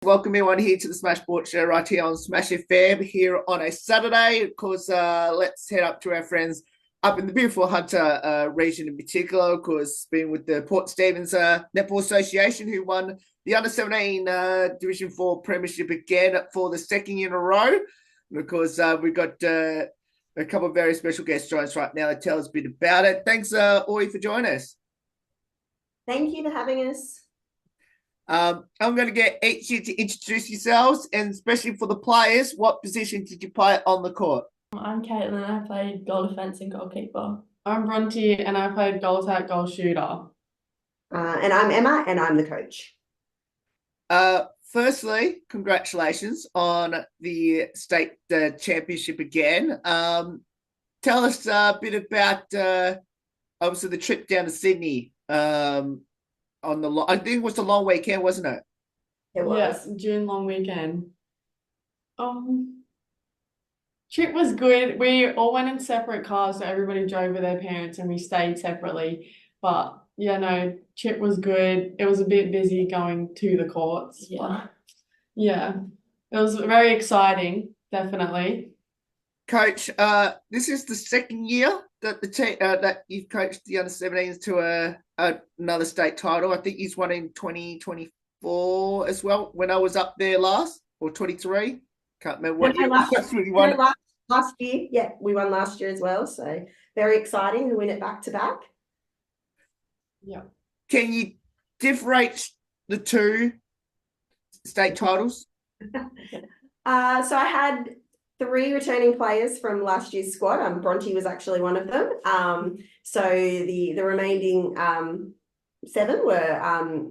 Welcome everyone here to the Smash Sports Show right here on Smash FM here on a Saturday. Of course, let's head up to our friends up in the beautiful Hunter region in particular. Of course, being with the Port Stephens Netball Association, who won the Under-17 Division 4 Premiership again for the second year in a row. And of course, we've got a couple of very special guests joining us right now to tell us a bit about it. Thanks, Oi, for joining us. Thank you for having us. I'm going to get each of you to introduce yourselves, and especially for the players, what position did you play on the court? I'm Caitlin, and I played goal defence and goalkeeper. I'm Bronte, and I played goal attack, goal shooter. And I'm Emma, and I'm the coach. Firstly, congratulations on the state championship again. Tell us a bit about obviously the trip down to Sydney. On the I think it was the long weekend, wasn't it? It was. Yes, June long weekend. Trip was good. We all went in separate cars, so everybody drove with their parents and we stayed separately. But yeah, no, trip was good. It was a bit busy going to the courts. Yeah. Yeah. It was very exciting, definitely. Coach, this is the second year that the team that you've coached the under-17s to another state title. I think he's won in 2024 as well. When I was up there last, or 23, can't remember what year we won. Last year, yeah, we won last year as well. So very exciting to win it back to back. Yeah. Can you differentiate the two state titles? So I had 3 returning players from last year's squad. Bronte was actually one of them. So the remaining 7 were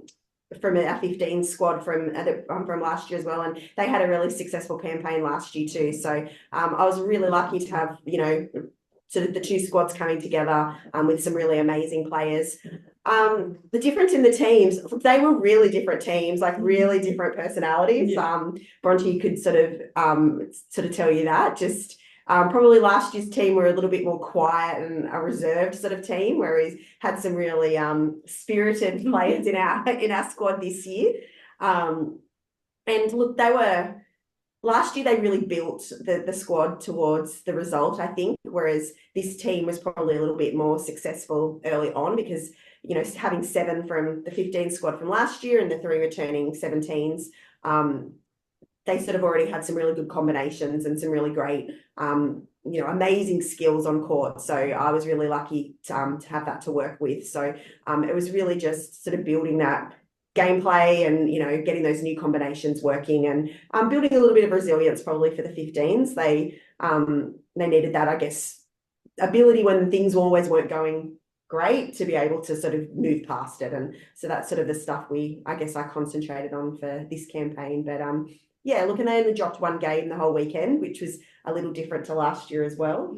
from our 15 squad from last year as well, and they had a really successful campaign last year too. So I was really lucky to have sort of the 2 squads coming together with some really amazing players. The difference in the teams, they were really different teams, like really different personalities. Yeah. Bronte could sort of tell you that. Just probably last year's team were a little bit more quiet and a reserved sort of team, whereas had some really spirited players in our squad this year. And look, last year they really built the squad towards the result, I think, whereas this team was probably a little bit more successful early on because, having 7 from the 15 squad from last year and the 3 returning 17s, they sort of already had some really good combinations and some really great, amazing skills on court. So I was really lucky to have that to work with. So it was really just sort of building that gameplay and, getting those new combinations working and building a little bit of resilience probably for the 15s. They needed that, I guess, ability when things always weren't going great to be able to sort of move past it. And so that's sort of the stuff I concentrated on for this campaign. But yeah, look, and they only dropped 1 game the whole weekend, which was a little different to last year as well.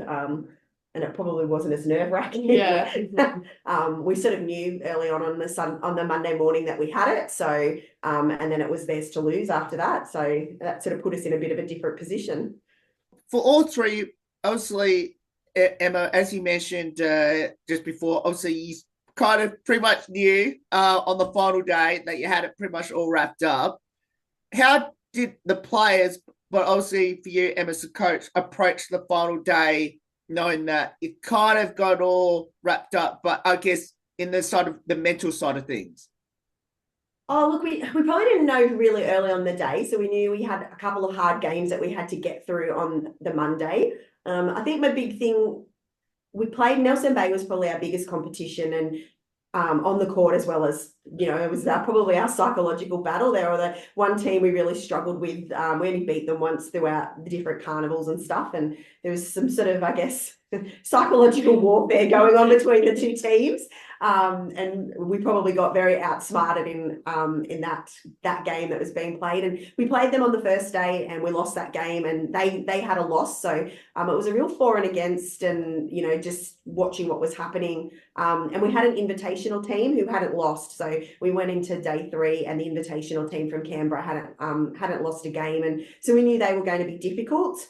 And it probably wasn't as nerve-wracking. Yeah. We sort of knew early on the Monday morning that we had it. So, and then it was theirs to lose after that. So that sort of put us in a bit of a different position. For all 3, obviously, Emma, as you mentioned just before, obviously you kind of pretty much knew on the final day that you had it pretty much all wrapped up. How did the players, but obviously for you, Emma, as a coach, approach the final day knowing that it kind of got all wrapped up, but I guess in the side of the mental side of things? Oh, look, we probably didn't know really early on the day. So we knew we had a couple of hard games that we had to get through on the Monday. I think my big thing, we played Nelson Bay was probably our biggest competition, and on the court as well as, it was probably our psychological battle. There were the one team we really struggled with. We only beat them once throughout the different carnivals and stuff. And there was some sort of, I guess, psychological warfare going on between the 2 teams. And we probably got very outsmarted in that game that was being played. And we played them on the first day and we lost that game, and they had a loss. So it was a real for and against, and just watching what was happening. And we had an invitational team who hadn't lost. So we went into day 3 and the invitational team from Canberra hadn't lost a game, and so we knew they were going to be difficult.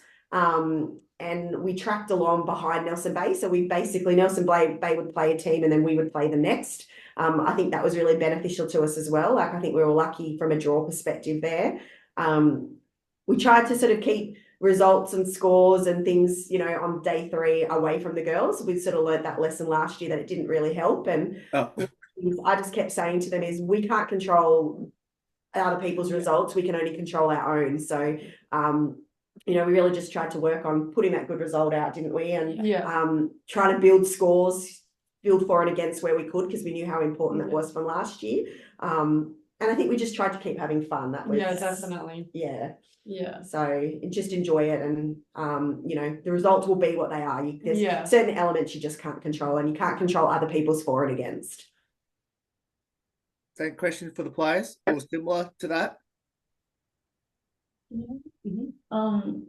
And we tracked along behind Nelson Bay. So we basically, Nelson Bay would play a team and then we would play them next. I think that was really beneficial to us as well. Like, I think we were lucky from a draw perspective there. We tried to sort of keep results and scores and things, you know, on day 3 away from the girls. We sort of learned that lesson last year that it didn't really help. And I just kept saying to them is we can't control other people's results. We can only control our own. So, you know, we really just tried to work on putting that good result out, didn't we? And trying to build scores, build for and against where we could, because we knew how important that was from last year. And I think we just tried to keep having fun. That was definitely. Yeah. So just enjoy it, and you know, the results will be what they are. There's certain elements you just can't control, and you can't control other people's for and against. Same question for the players, or similar to that?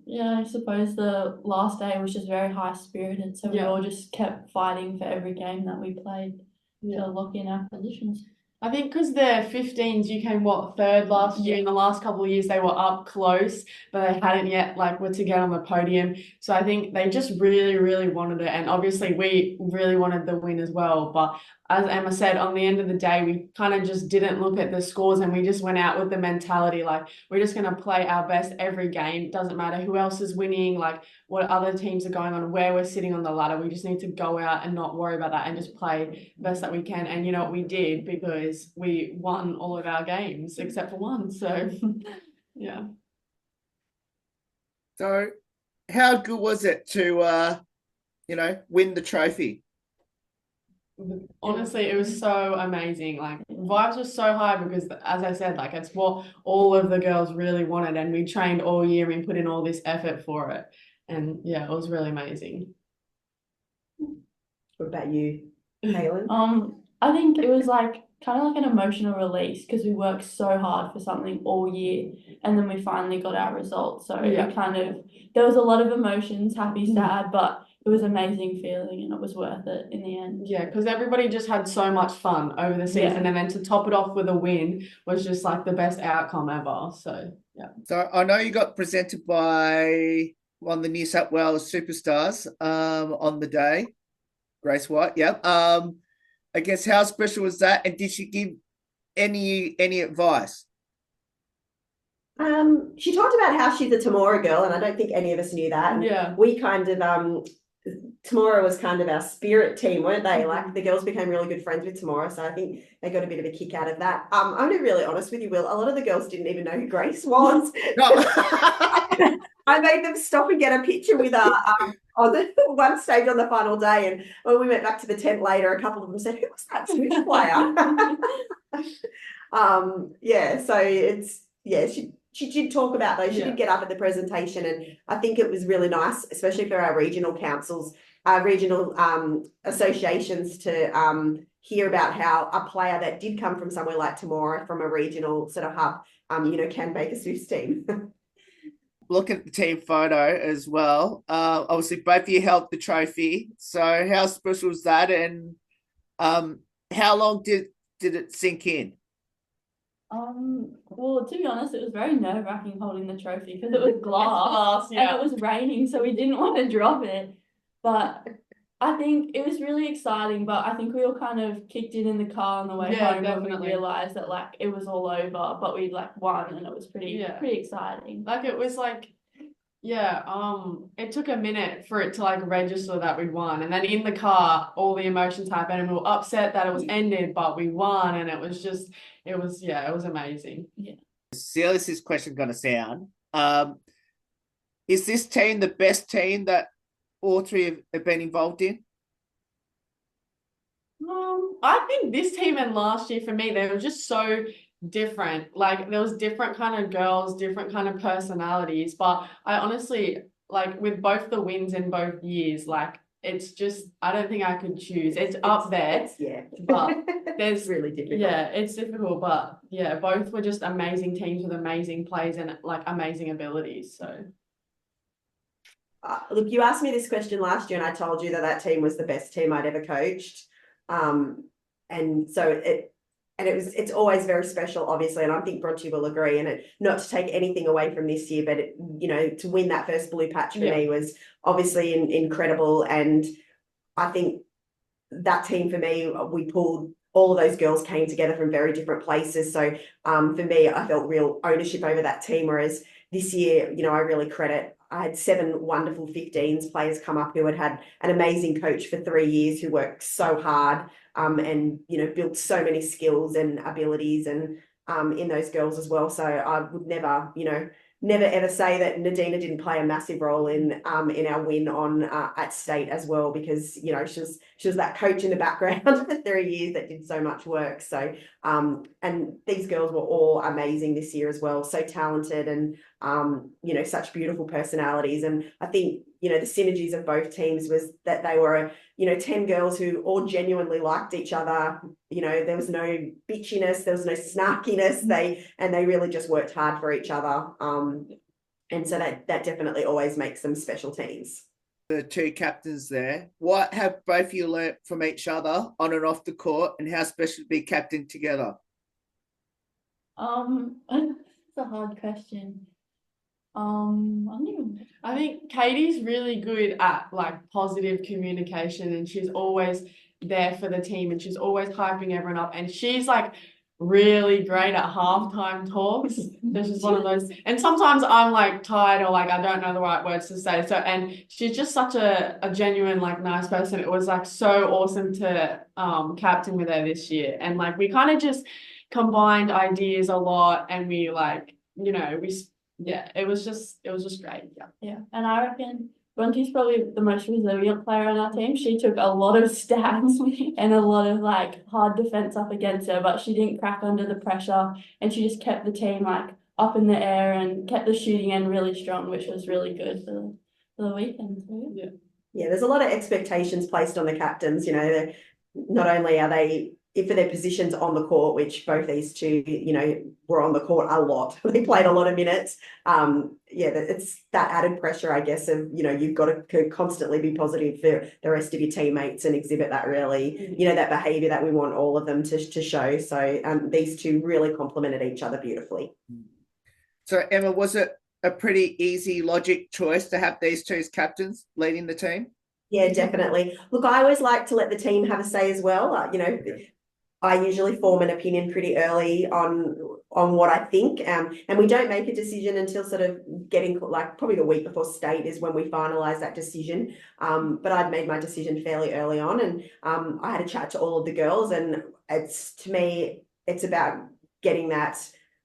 Yeah, I suppose the last day was just very high spirited, so we all just kept fighting for every game that we played to lock in our positions. I think because the 15s, you came, what, 3rd last year. In the last couple of years, they were up close, but they hadn't yet, like, were to get on the podium. So I think they just really, really wanted it. And obviously, we really wanted the win as well. But as Emma said, on the end of the day, we kind of just didn't look at the scores, and we just went out with the mentality, like, we're just going to play our best every game. Doesn't matter who else is winning, like, what other teams are going on, where we're sitting on the ladder. We just need to go out and not worry about that and just play the best that we can. And you know what we did, because we won all of our games except for one. So yeah. So how good was it to you know, win the trophy? Honestly, it was so amazing. Like, vibes were so high because, as I said, like, it's what all of the girls really wanted, and we trained all year and put in all this effort for it. And yeah, it was really amazing. What about you, Helen? I think it was like kind of like an emotional release, because we worked so hard for something all year, and then we finally got our results. So it kind of, there was a lot of emotions, happy, sad, but it was an amazing feeling, and it was worth it in the end. Yeah, because everybody just had so much fun over the season, and then to top it off with a win was just like the best outcome ever. So yeah. So I know you got presented by one of the New South Wales superstars on the day, Grace White. I guess how special was that, and did she give any advice? She talked about how she's a Temora girl, and I don't think any of us knew that. And we kind of Temora was kind of our spirit team, weren't they? Like, the girls became really good friends with Temora, so I think they got a bit of a kick out of that. I'm gonna be really honest with you, Will. A lot of the girls didn't even know who Grace was. I made them stop and get a picture with her on the one stage on the final day, and when we went back to the tent later, a couple of them said, "Who was that Switch player?" So it's she did talk about those. She did get up at the presentation, and I think it was really nice, especially for our regional councils, our regional associations, to hear about how a player that did come from somewhere like Temora, from a regional sort of hub, you know, can make a Swifts team. Looking at the team photo as well, obviously both of you held the trophy. So how special was that, and how long did it sink in? Well, to be honest, it was very nerve-wracking holding the trophy, because it was glass, and it was raining, so we didn't want to drop it. But I think it was really exciting, but I think we all kind of kicked it in the car on the way home, when we realised that, like, it was all over, but we'd, like, won, and it was pretty exciting. Like, it was like, it took a minute for it to, like, register that we'd won, and then in the car all the emotions happened, and we were upset that it was ended, but we won, and it was amazing. Silly this question gonna sound, is this team the best team that all three have been involved in? I think this team and last year, for me, they were just so different. Like, there was different kind of girls, different kind of personalities, but I honestly, like, with both the wins in both years, like, it's just, I don't think I could choose. It's up there, but there's really difficult. Yeah, it's difficult, but yeah, both were just amazing teams with amazing plays and, like, amazing abilities. So look, you asked me this question last year, and I told you that team was the best team I'd ever coached. And so it's always very special, obviously, and I think Bronte will agree. And not to take anything away from this year, but you know, to win that first blue patch for me was obviously incredible. And I think that team, for me, we pulled all of those girls came together from very different places. So for me, I felt real ownership over that team. Whereas this year, you know, I really credit, I had 7 wonderful 15s players come up who had an amazing coach for 3 years who worked so hard and, you know, built so many skills and abilities and in those girls as well. So I would never, you know, never ever say that Nadina didn't play a massive role in our win on at state as well, because, you know, she was that coach in the background for 3 years that did so much work. So and these girls were all amazing this year as well, so talented and you know, such beautiful personalities. And I think, you know, the synergies of both teams was that they were, you know, 10 girls who all genuinely liked each other. You know, there was no bitchiness, there was no snarkiness. They really just worked hard for each other. And so that definitely always makes them special teams. The 2 captains there, what have both of you learnt from each other on and off the court, and how special to be captain together? It's a hard question. I think Katie's really good at like positive communication, and she's always there for the team, and she's always hyping everyone up, and she's like really great at halftime talks. This is one of those, and sometimes I'm like tired or like I don't know the right words to say. So, and she's just such a genuine, like, nice person. It was like so awesome to captain with her this year, and like we kind of just combined ideas a lot, and we like, you know, it was just great. Yeah. And I reckon Bronte's probably the most resilient player on our team. She took a lot of stats and a lot of like hard defense up against her, but she didn't crack under the pressure, and she just kept the team like up in the air and kept the shooting end really strong, which was really good for the weekend too. Yeah, there's a lot of expectations placed on the captains. You know, not only are they for their positions on the court, which both these 2, you know, were on the court a lot. They played a lot of minutes. Yeah, it's that added pressure, I guess, of, you know, you've got to constantly be positive for the rest of your teammates and exhibit that really, you know, that behaviour that we want all of them to show. So these 2 really complemented each other beautifully. So Emma, was it a pretty easy logic choice to have these 2 as captains leading the team? Yeah, definitely. Look, I always like to let the team have a say as well. You know, I usually form an opinion pretty early on what I think, and we don't make a decision until sort of getting like probably the week before state is when we finalise that decision. But I'd made my decision fairly early on, and I had a chat to all of the girls, and to me it's about getting that,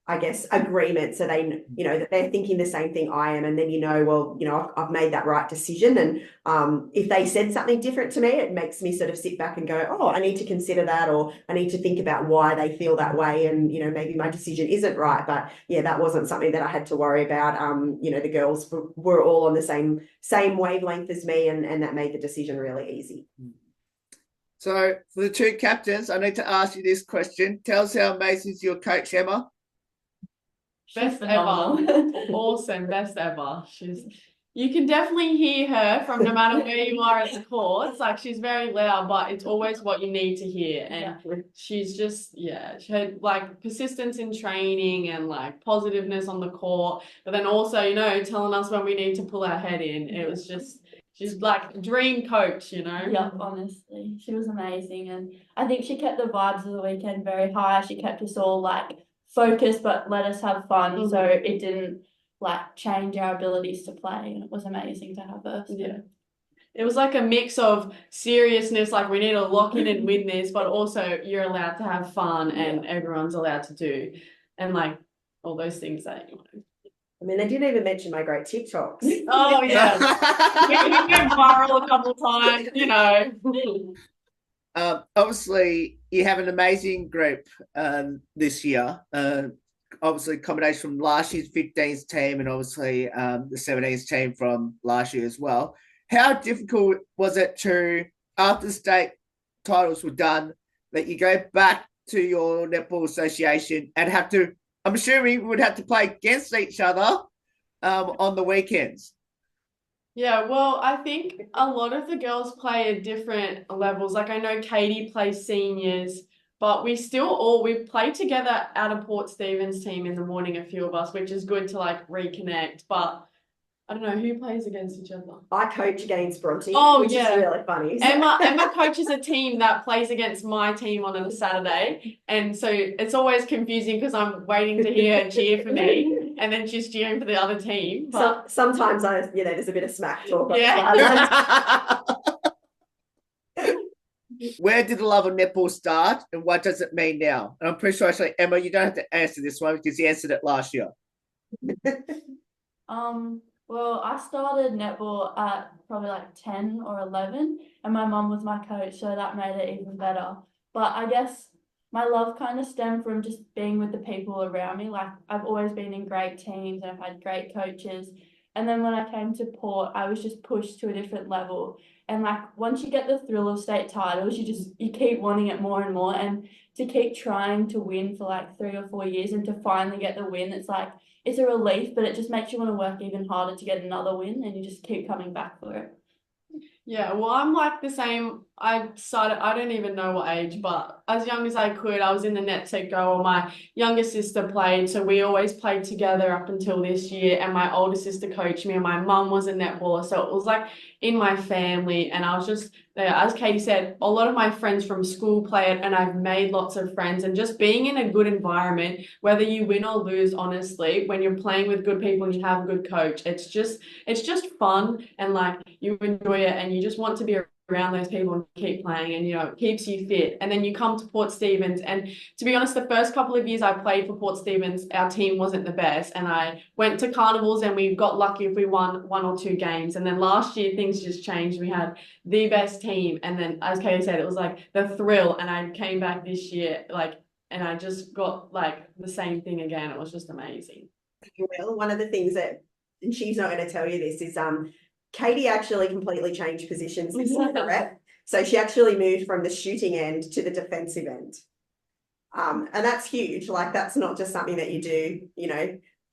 I guess, agreement, so they, you know, that they're thinking the same thing I am, and then, you know, well, you know, I've made that right decision. And if they said something different to me, it makes me sort of sit back and go, oh, I need to consider that, or I need to think about why they feel that way, and, you know, maybe my decision isn't right. But yeah, that wasn't something that I had to worry about. You know, the girls were all on the same wavelength as me, and that made the decision really easy. So for the 2 captains, I need to ask you this question. Tell us how amazing is your coach, Emma? Best ever. Awesome, best ever. You can definitely hear her from no matter where you are at the courts. Like, she's very loud, but it's always what you need to hear. And she's just, she had like persistence in training and like positiveness on the court, but then also, you know, telling us when we need to pull our head in. It was just, she's like a dream coach, you know. Yeah, honestly, she was amazing, and I think she kept the vibes of the weekend very high. She kept us all like focused, but let us have fun, so it didn't like change our abilities to play, and it was amazing to have her. Yeah, it was like a mix of seriousness, like we need to lock in and win this, but also you're allowed to have fun, and everyone's allowed to do, and like all those things that, you know. I mean, they didn't even mention my great TikToks. Oh yeah, we went viral a couple of times, you know. Obviously, you have an amazing group this year. Obviously, combination from last year's 15s team and obviously the 17s team from last year as well. How difficult was it to, after state titles were done, that you go back to your netball association and have to, I'm assuming you would have to play against each other on the weekends? Yeah, well, I think a lot of the girls play at different levels. Like, I know Katie plays seniors, but we play together out of Port Stephens team in the morning, a few of us, which is good to like reconnect. But I don't know who plays against each other. I coach against Bronte, Oh, which yeah. is really funny. Emma coaches a team that plays against my team on a Saturday, and so it's always confusing because I'm waiting to hear her cheer for me, and then she's cheering for the other team. But Sometimes there's a bit of smack talk. Yeah. Where did the love of netball start, and what does it mean now? And I'm pretty sure, actually, Emma, you don't have to answer this one because you answered it last year. Well, I started netball at probably like 10 or 11, and my mum was my coach, so that made it even better. But I guess my love kind of stemmed from just being with the people around me. Like, I've always been in great teams and I've had great coaches. And then when I came to Port, I was just pushed to a different level. And like, once you get the thrill of state titles, you keep wanting it more and more. And to keep trying to win for like 3 or 4 years and to finally get the win, it's a relief, but it just makes you want to work even harder to get another win, and you just keep coming back for it. Yeah, well, I'm like the same. I don't even know what age, but as young as I could, I was in the net set goal. My younger sister played, so we always played together up until this year. And my older sister coached me, and my mum was a netballer, so it was like in my family. And I was just there, as Katie said, a lot of my friends from school play it, and I've made lots of friends. And just being in a good environment, whether you win or lose, honestly, when you're playing with good people and you have a good coach, it's just fun, and like you enjoy it, and you just want to be around those people and keep playing, and it keeps you fit. And then you come to Port Stephens, and to be honest, the first couple of years I played for Port Stephens, our team wasn't the best, and I went to carnivals and we got lucky if we won 1 or 2 games. And then last year things just changed. We had the best team, and then as Katie said, it was like the thrill, and I came back this year and I just got like the same thing again. It was just amazing. Well, one of the things that, and she's not going to tell you this, is Katie actually completely changed positions this year, correct? So she actually moved from the shooting end to the defensive end. And that's huge. Like, that's not just something that you do,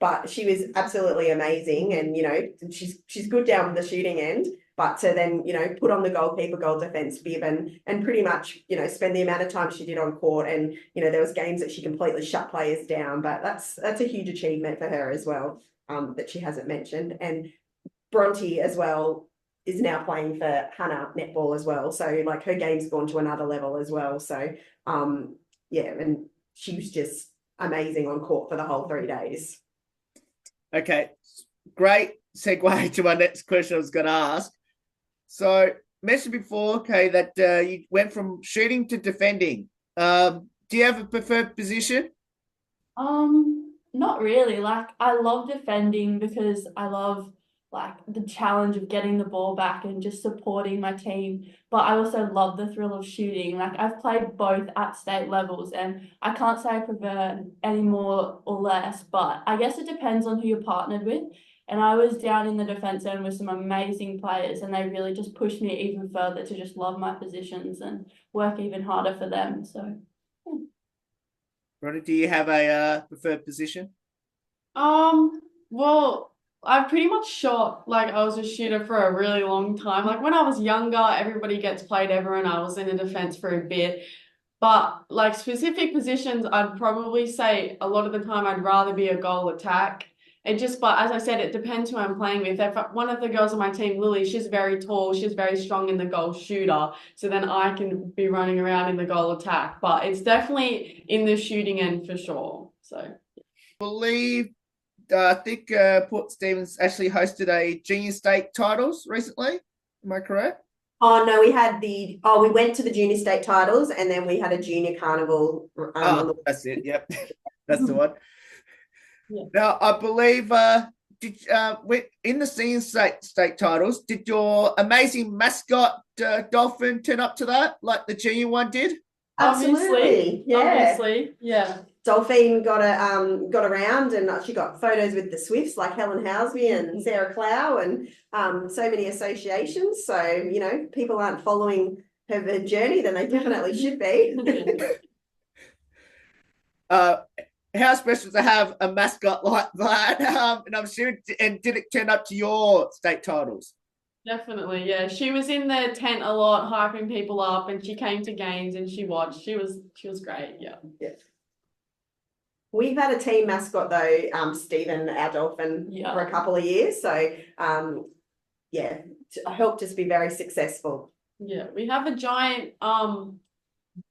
but she was absolutely amazing. And, she's good down the shooting end, but to then, put on the goalkeeper, goal defense bib and pretty much, spend the amount of time she did on court. And, there was games that she completely shut players down, but that's a huge achievement for her as well, that she hasn't mentioned. And Bronte as well is now playing for Hannah netball as well. So like her game's gone to another level as well. So yeah, and she was just amazing on court for the whole 3 days. Okay, great segue to my next question I was going to ask. So mentioned before, okay, that you went from shooting to defending. Do you have a preferred position? Not really. Like, I love defending because I love like the challenge of getting the ball back and just supporting my team. But I also love the thrill of shooting. Like, I've played both at state levels, and I can't say I prefer any more or less, but I guess it depends on who you're partnered with. And I was down in the defense end with some amazing players, and they really just pushed me even further to just love my positions and work even harder for them. So Ronnie, do you have a preferred position? Well, I've pretty much shot, like I was a shooter for a really long time. Like when I was younger, everybody gets played ever, and I was in the defense for a bit. But like specific positions, I'd probably say a lot of the time I'd rather be a goal attack. But as I said, it depends who I'm playing with. If one of the girls on my team, Lily, she's very tall, she's very strong in the goal shooter. So then I can be running around in the goal attack. But it's definitely in the shooting end for sure. So I think Port Stephens actually hosted a junior state titles recently. Am I correct? Oh no, we went to the junior state titles, and then we had a junior carnival. That's it. Yep, that's the one. Yeah. Now I believe in the senior state titles, did your amazing mascot dolphin turn up to that like the junior one did? Absolutely, Obviously, yeah. Dolphine got around, and she got photos with the Swifts like Helen Housby and Sarah Clow, and so many associations. So people aren't following her journey, then they definitely should be. How special to have a mascot like that? And I'm sure, and did it turn up to your state titles? Definitely, yeah. She was in the tent a lot, hyping people up, and she came to games and she watched. She was great, yeah. Yeah. We've had a team mascot though, Stephen, our dolphin, for a couple of years. So yeah, helped us be very successful. Yeah, we have a giant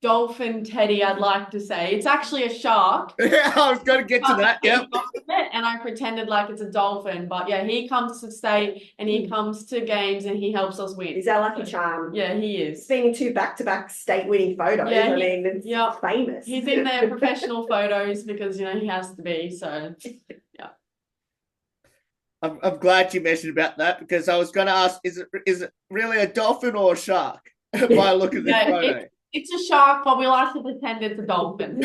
dolphin teddy, I'd like to say. It's actually a shark. Yeah, I was going to get to that. Yep. And I pretended like it's a dolphin, but yeah, he comes to state and he comes to games and he helps us win. He's our lucky charm. Yeah, he is. He's been in 2 back-to-back state-winning photos. Yeah, I mean, it's famous. He's in their professional photos because, you know, he has to be. So, yeah. I'm glad you mentioned about that because I was going to ask, is it really a dolphin or a shark? By looking at this photo. It's a shark, but we like to pretend it's a dolphin.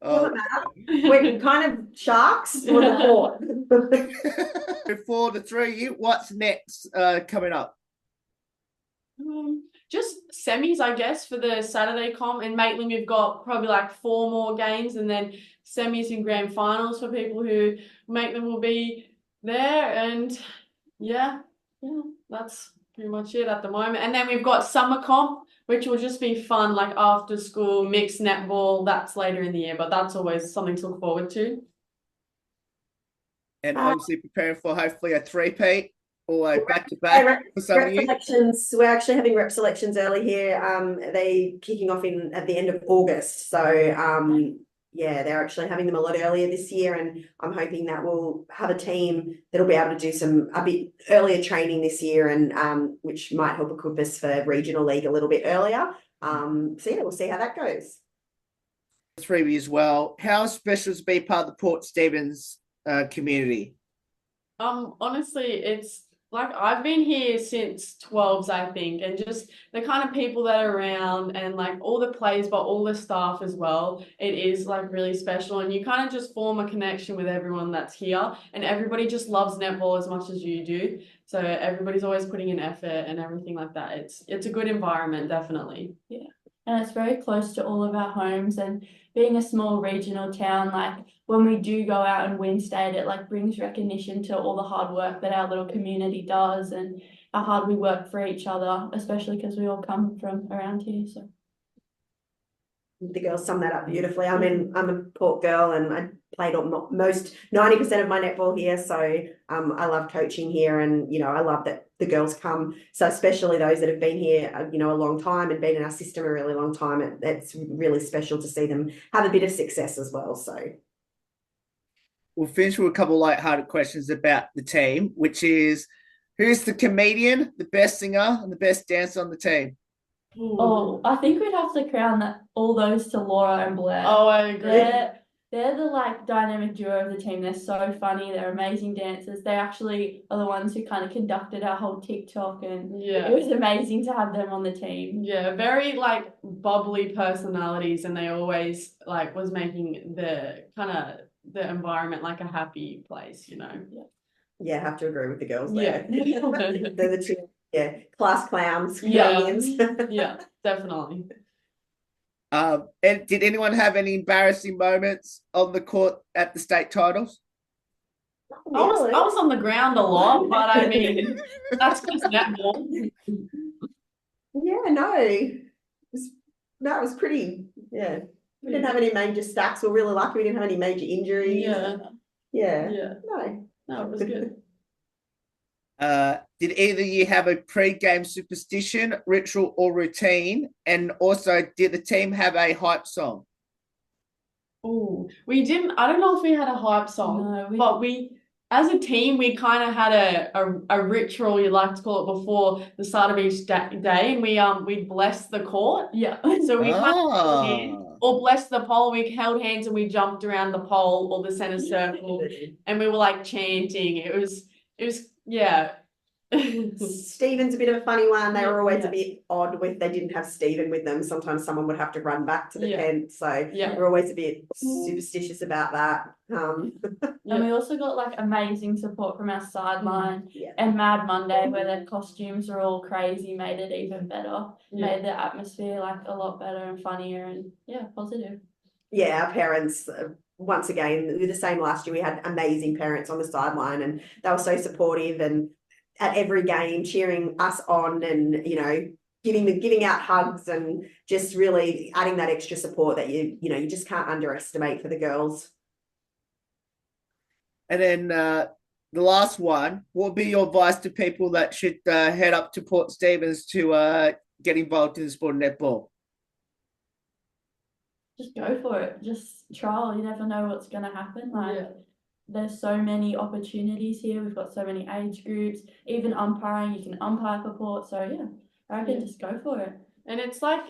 Doesn't matter. We're kind of sharks on the court. Before the 3 of you, what's next coming up? Just semis, I guess, for the Saturday comp. In Maitland, we've got probably like 4 more games and then semis and grand finals for people who Maitland will be there. And yeah, that's pretty much it at the moment. And then we've got summer comp, which will just be fun, like after school, mixed netball. That's later in the year, but that's always something to look forward to. And obviously preparing for hopefully a 3-peat or a back-to-back for some of you. Selections. We're actually having rep selections early here. They kicking off at the end of August. So yeah, they're actually having them a lot earlier this year, and I'm hoping that we'll have a team that'll be able to do a bit earlier training this year, and which might help equip us for regional league a little bit earlier. So yeah, we'll see how that goes. 3 of you as well. How special to be part of the Port Stephens community? Honestly, it's like I've been here since 12s, I think, and just the kind of people that are around and like all the players, but all the staff as well. It is like really special, and you kind of just form a connection with everyone that's here, and everybody just loves netball as much as you do. So everybody's always putting in effort and everything like that. It's a good environment, definitely. Yeah. And it's very close to all of our homes, and being a small regional town, like when we do go out and win state, it like brings recognition to all the hard work that our little community does and how hard we work for each other, especially because we all come from around here. So the girls sum that up beautifully. I mean, I'm a Port girl and I played most 90% of my netball here. So I love coaching here, and, you know, I love that the girls come. So especially those that have been here, you know, a long time and been in our system a really long time. It's really special to see them have a bit of success as well. So we'll finish with a couple of light-hearted questions about the team, which is, who's the comedian, the best singer, and the best dancer on the team? Oh, I think we'd have to crown all those to Laura and Blair. Oh, I agree. They're the like dynamic duo of the team. They're so funny. They're amazing dancers. They actually are the ones who kind of conducted our whole TikTok, and it was amazing to have them on the team. Yeah, very like bubbly personalities, and they always like was making the environment like a happy place, you know. Yeah, I have to agree with the girls there. Yeah. They're the two, class clowns. Yeah, definitely. And did anyone have any embarrassing moments on the court at the state titles? I was on the ground a lot, but I mean, that's just netball. Yeah, no. It was pretty, we didn't have any major stacks. We're really lucky we didn't have any major injuries. Yeah. No, it was good. Did either of you have a pre-game superstition, ritual, or routine? And also, did the team have a hype song? Oh, we didn't. I don't know if we had a hype song, but we, as a team, we kind of had a ritual, you like to call it, before the start of each day, and we blessed the court. Yeah. So we kind of held hands, or blessed the pole. We held hands and we jumped around the pole or the center circle, and we were like chanting. It was. Yeah. Stephen's a bit of a funny one. They were always a bit odd they didn't have Stephen with them. Sometimes someone would have to run back to the tent. So we're always a bit superstitious about that. And we also got like amazing support from our sideline and Mad Monday, where their costumes are all crazy, made it even better. Made the atmosphere like a lot better and funnier and positive. Yeah, our parents, once again, the same last year, we had amazing parents on the sideline, and they were so supportive and at every game cheering us on, and, you know, giving out hugs and just really adding that extra support that you just can't underestimate for the girls. And then the last one, what would be your advice to people that should head up to Port Stephens to get involved in the sport of netball? Just go for it. Just trial. You never know what's going to happen. There's so many opportunities here. We've got so many age groups. Even umpiring, you can umpire for Port. So yeah, I reckon just go for it. And it's like,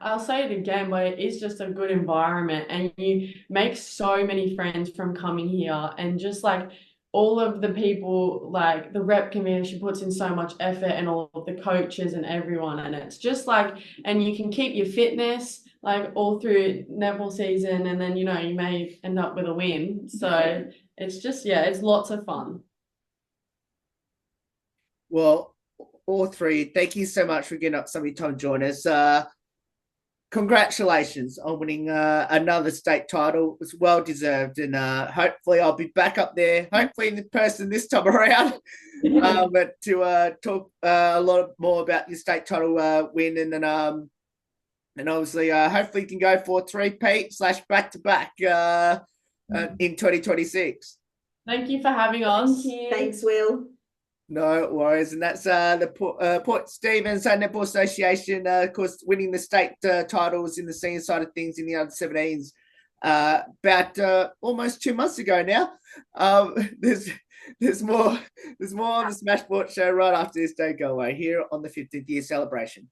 I'll say it again, but it is just a good environment, and you make so many friends from coming here, and just like all of the people, like the rep committee, she puts in so much effort, and all of the coaches and everyone, and it's just like, and you can keep your fitness like all through netball season, and then you may end up with a win. So it's just it's lots of fun. Well, all three, thank you so much for getting up some of your time to join us. Congratulations on winning another state title. It was well deserved, and hopefully I'll be back up there, hopefully in person this time around, but to talk a lot more about your state title win, and then obviously hopefully you can go for 3-peat / back-to-back in 2026. Thank you for having us. Thanks, Will. No worries, and that's the Port Stephens Netball Association, of course, winning the state titles in the senior side of things in the under-17s about almost 2 months ago now. There's more on the Smashboard show right after this day go away here on the 15th year celebration.